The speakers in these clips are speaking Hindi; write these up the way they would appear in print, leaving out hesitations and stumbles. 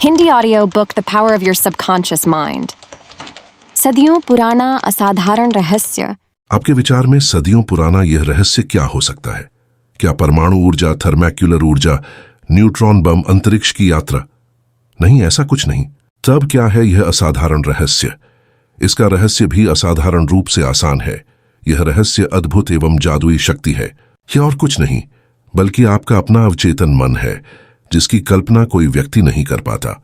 Hindi audiobook The Power of Your Subconscious Mind. सदियों पुराना असाधारण रहस्य। आपके विचार में सदियों पुराना यह रहस्य क्या हो सकता है? क्या परमाणु ऊर्जा, थर्मैक्युलर ऊर्जा, न्यूट्रॉन बम, अंतरिक्ष की यात्रा? नहीं, ऐसा कुछ नहीं। तब क्या है यह असाधारण रहस्य? इसका रहस्य भी असाधारण रूप से आसान है। यह रहस्य अद्भुत एवं जादुई शक्ति है। यह और कुछ नहीं बल्कि आपका अपना अवचेतन मन है, जिसकी कल्पना कोई व्यक्ति नहीं कर पाता।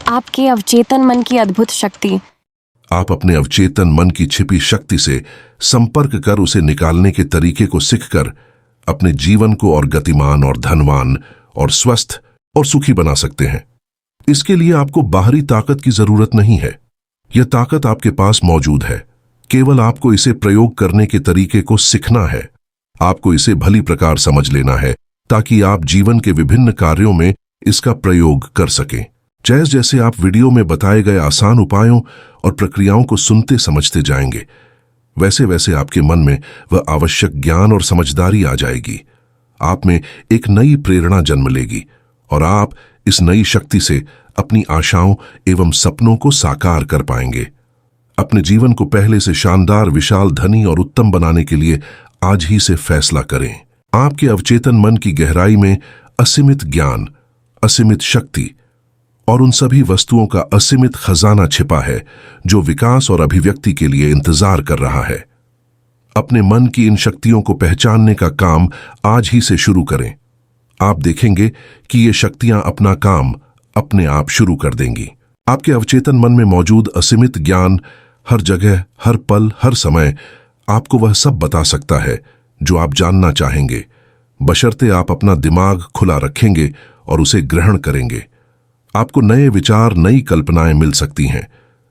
आपके अवचेतन मन की अद्भुत शक्ति। आप अपने अवचेतन मन की छिपी शक्ति से संपर्क कर उसे निकालने के तरीके को सीखकर अपने जीवन को और गतिमान और धनवान और स्वस्थ और सुखी बना सकते हैं। इसके लिए आपको बाहरी ताकत की जरूरत नहीं है। यह ताकत आपके पास मौजूद है। केवल आपको इसे प्रयोग करने के तरीके को सीखना है। आपको इसे भली प्रकार समझ लेना है ताकि आप जीवन के विभिन्न कार्यों में इसका प्रयोग कर सकें। जैसे जैसे आप वीडियो में बताए गए आसान उपायों और प्रक्रियाओं को सुनते समझते जाएंगे, वैसे वैसे आपके मन में वह आवश्यक ज्ञान और समझदारी आ जाएगी। आप में एक नई प्रेरणा जन्म लेगी और आप इस नई शक्ति से अपनी आशाओं एवं सपनों को साकार कर पाएंगे। अपने जीवन को पहले से शानदार, विशाल, धनी और उत्तम बनाने के लिए आज ही से फैसला करें। आपके अवचेतन मन की गहराई में असीमित ज्ञान, असीमित शक्ति और उन सभी वस्तुओं का असीमित खजाना छिपा है जो विकास और अभिव्यक्ति के लिए इंतजार कर रहा है। अपने मन की इन शक्तियों को पहचानने का काम आज ही से शुरू करें। आप देखेंगे कि ये शक्तियां अपना काम अपने आप शुरू कर देंगी। आपके अवचेतन मन में मौजूद असीमित ज्ञान हर जगह, हर पल, हर समय आपको वह सब बता सकता है जो आप जानना चाहेंगे, बशर्ते आप अपना दिमाग खुला रखेंगे और उसे ग्रहण करेंगे। आपको नए विचार, नई कल्पनाएं मिल सकती हैं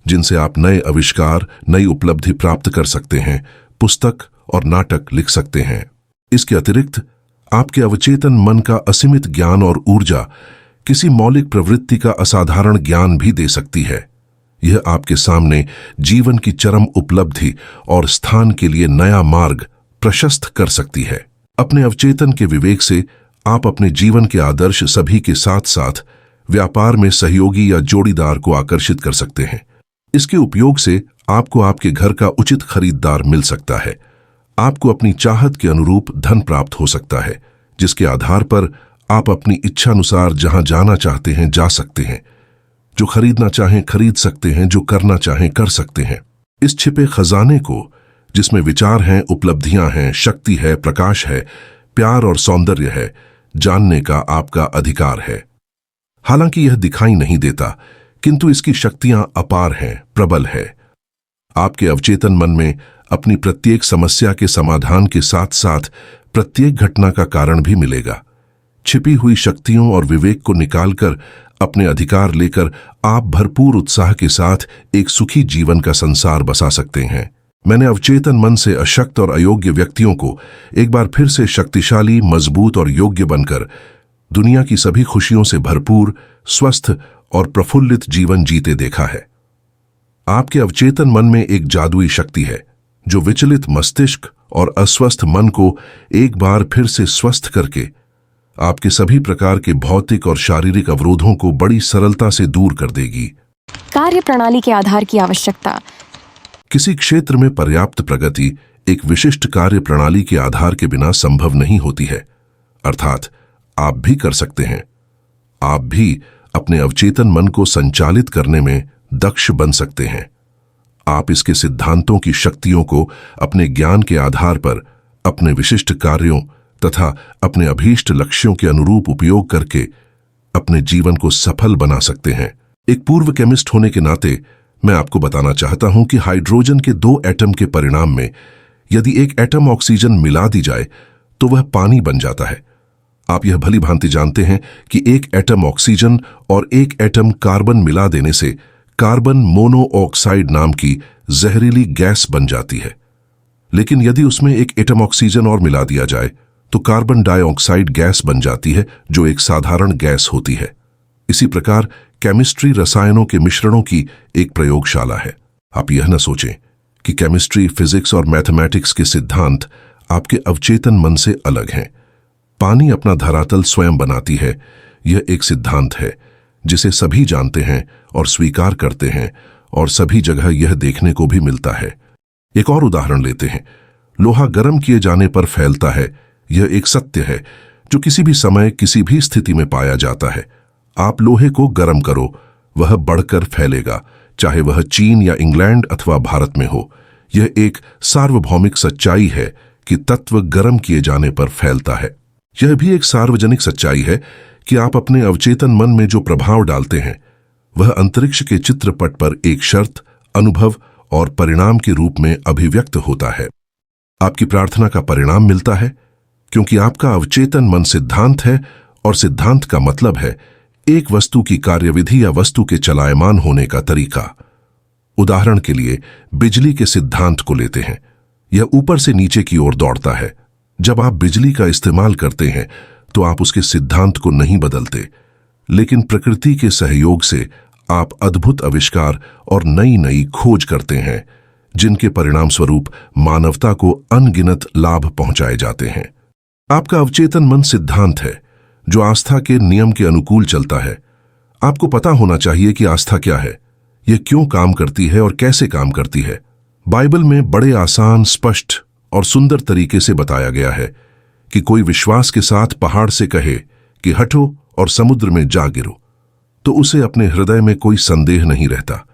जिनसे आप नए आविष्कार, नई उपलब्धि प्राप्त कर सकते हैं, पुस्तक और नाटक लिख सकते हैं। इसके अतिरिक्त आपके अवचेतन मन का असीमित ज्ञान और ऊर्जा किसी मौलिक प्रवृत्ति का असाधारण ज्ञान भी दे सकती है। यह आपके सामने जीवन की चरम उपलब्धि और स्थान के लिए नया मार्ग प्रशस्त कर सकती है। अपने अवचेतन के विवेक से आप अपने जीवन के आदर्श सभी के साथ साथ व्यापार में सहयोगी या जोड़ीदार को आकर्षित कर सकते हैं। इसके उपयोग से आपको आपके घर का उचित खरीदार मिल सकता है। आपको अपनी चाहत के अनुरूप धन प्राप्त हो सकता है, जिसके आधार पर आप अपनी इच्छानुसार जहां जाना चाहते हैं जा सकते हैं। जो खरीदना चाहें खरीद सकते हैं, जो करना चाहें कर सकते हैं। इस छिपे खजाने को, जिसमें विचार हैं, उपलब्धियां हैं, शक्ति है, प्रकाश है, प्यार और सौंदर्य है, जानने का आपका अधिकार है। हालांकि यह दिखाई नहीं देता, किंतु इसकी शक्तियां अपार हैं, प्रबल है। आपके अवचेतन मन में अपनी प्रत्येक समस्या के समाधान के साथ साथ प्रत्येक घटना का कारण भी मिलेगा। छिपी हुई शक्तियों और विवेक को निकालकर अपने अधिकार लेकर आप भरपूर उत्साह के साथ एक सुखी जीवन का संसार बसा सकते हैं। मैंने अवचेतन मन से अशक्त और अयोग्य व्यक्तियों को एक बार फिर से शक्तिशाली, मजबूत और योग्य बनकर दुनिया की सभी खुशियों से भरपूर, स्वस्थ और प्रफुल्लित जीवन जीते देखा है। आपके अवचेतन मन में एक जादुई शक्ति है जो विचलित मस्तिष्क और अस्वस्थ मन को एक बार फिर से स्वस्थ करके आपके सभी प्रकार के भौतिक और शारीरिक अवरोधों को बड़ी सरलता से दूर कर देगी। कार्य प्रणाली के आधार की आवश्यकता। किसी क्षेत्र में पर्याप्त प्रगति एक विशिष्ट कार्य प्रणाली के आधार के बिना संभव नहीं होती है। अर्थात आप भी कर सकते हैं। आप भी अपने अवचेतन मन को संचालित करने में दक्ष बन सकते हैं। आप इसके सिद्धांतों की शक्तियों को अपने ज्ञान के आधार पर अपने विशिष्ट कार्यों तथा अपने अभीष्ट लक्ष्यों के अनुरूप उपयोग करके अपने जीवन को सफल बना सकते हैं। एक पूर्व केमिस्ट होने के नाते मैं आपको बताना चाहता हूं कि हाइड्रोजन के 2 एटम के परिणाम में यदि एक एटम ऑक्सीजन मिला दी जाए तो वह पानी बन जाता है। आप यह भली भांति जानते हैं कि एक एटम ऑक्सीजन और एक एटम कार्बन मिला देने से कार्बन मोनोऑक्साइड नाम की जहरीली गैस बन जाती है। लेकिन यदि उसमें एक एटम ऑक्सीजन और मिला दिया जाए तो कार्बन डाइऑक्साइड गैस बन जाती है, जो एक साधारण गैस होती है। इसी प्रकार केमिस्ट्री रसायनों के मिश्रणों की एक प्रयोगशाला है। आप यह न सोचें कि केमिस्ट्री, फिजिक्स और मैथमेटिक्स के सिद्धांत आपके अवचेतन मन से अलग हैं। पानी अपना धरातल स्वयं बनाती है, यह एक सिद्धांत है, जिसे सभी जानते हैं और स्वीकार करते हैं, और सभी जगह यह देखने को भी मिलता है। एक और उदाहरण लेते हैं। लोहा गर्म किए जाने पर फैलता है, यह एक सत्य है जो किसी भी समय किसी भी स्थिति में पाया जाता है। आप लोहे को गर्म करो, वह बढ़कर फैलेगा, चाहे वह चीन या इंग्लैंड अथवा भारत में हो। यह एक सार्वभौमिक सच्चाई है कि तत्व गर्म किए जाने पर फैलता है। यह भी एक सार्वजनिक सच्चाई है कि आप अपने अवचेतन मन में जो प्रभाव डालते हैं वह अंतरिक्ष के चित्रपट पर एक शर्त, अनुभव और परिणाम के रूप में अभिव्यक्त होता है। आपकी प्रार्थना का परिणाम मिलता है क्योंकि आपका अवचेतन मन सिद्धांत है, और सिद्धांत का मतलब है एक वस्तु की कार्यविधि या वस्तु के चलायमान होने का तरीका। उदाहरण के लिए बिजली के सिद्धांत को लेते हैं। यह ऊपर से नीचे की ओर दौड़ता है। जब आप बिजली का इस्तेमाल करते हैं तो आप उसके सिद्धांत को नहीं बदलते, लेकिन प्रकृति के सहयोग से आप अद्भुत आविष्कार और नई नई खोज करते हैं, जिनके परिणाम स्वरूप मानवता को अनगिनत लाभ पहुंचाए जाते हैं। आपका अवचेतन मन सिद्धांत है जो आस्था के नियम के अनुकूल चलता है। आपको पता होना चाहिए कि आस्था क्या है, यह क्यों काम करती है और कैसे काम करती है। बाइबल में बड़े आसान, स्पष्ट और सुंदर तरीके से बताया गया है कि कोई विश्वास के साथ पहाड़ से कहे कि हटो और समुद्र में जा गिरो, तो उसे अपने हृदय में कोई संदेह नहीं रहता,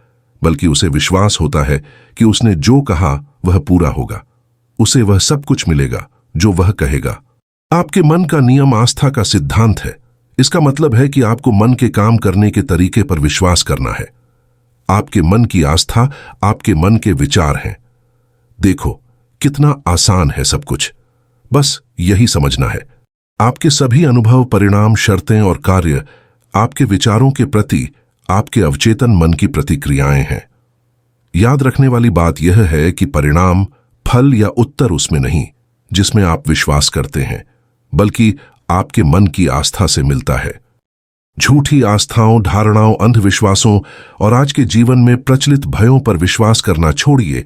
बल्कि उसे विश्वास होता है कि उसने जो कहा वह पूरा होगा। उसे वह सब कुछ मिलेगा जो वह कहेगा। आपके मन का नियम आस्था का सिद्धांत है। इसका मतलब है कि आपको मन के काम करने के तरीके पर विश्वास करना है। आपके मन की आस्था आपके मन के विचार हैं। देखो कितना आसान है सब कुछ, बस यही समझना है। आपके सभी अनुभव, परिणाम, शर्तें और कार्य आपके विचारों के प्रति आपके अवचेतन मन की प्रतिक्रियाएं हैं। याद रखने वाली बात यह है कि परिणाम, फल या उत्तर उसमें नहीं जिसमें आप विश्वास करते हैं, बल्कि आपके मन की आस्था से मिलता है। झूठी आस्थाओं, धारणाओं, अंधविश्वासों और आज के जीवन में प्रचलित भयों पर विश्वास करना छोड़िए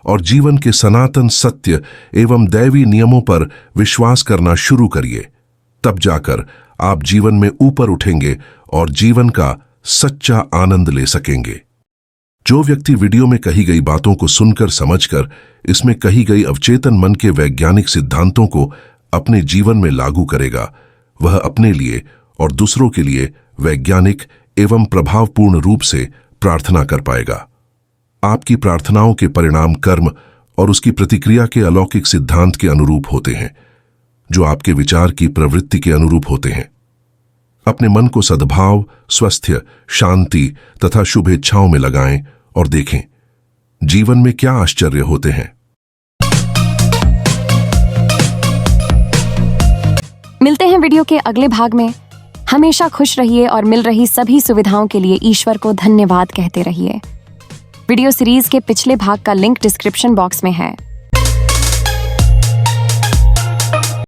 और जीवन के सनातन सत्य एवं दैवी नियमों पर विश्वास करना शुरू करिए। तब जाकर आप जीवन में ऊपर उठेंगे और जीवन का सच्चा आनंद ले सकेंगे। जो व्यक्ति वीडियो में कही गई बातों को सुनकर, समझकर इसमें कही गई अवचेतन मन के वैज्ञानिक सिद्धांतों को अपने जीवन में लागू करेगा, वह अपने लिए और दूसरों के लिए वैज्ञानिक एवं प्रभावपूर्ण रूप से प्रार्थना कर पाएगा। आपकी प्रार्थनाओं के परिणाम कर्म और उसकी प्रतिक्रिया के अलौकिक सिद्धांत के अनुरूप होते हैं, जो आपके विचार की प्रवृत्ति के अनुरूप होते हैं। अपने मन को सद्भाव, स्वास्थ्य, शांति तथा शुभेच्छाओं में लगाएं और देखें जीवन में क्या आश्चर्य होते हैं। मिलते हैं वीडियो के अगले भाग में। हमेशा खुश रहिए और मिल रही सभी सुविधाओं के लिए ईश्वर को धन्यवाद कहते रहिए। वीडियो सीरीज के पिछले भाग का लिंक डिस्क्रिप्शन बॉक्स में है।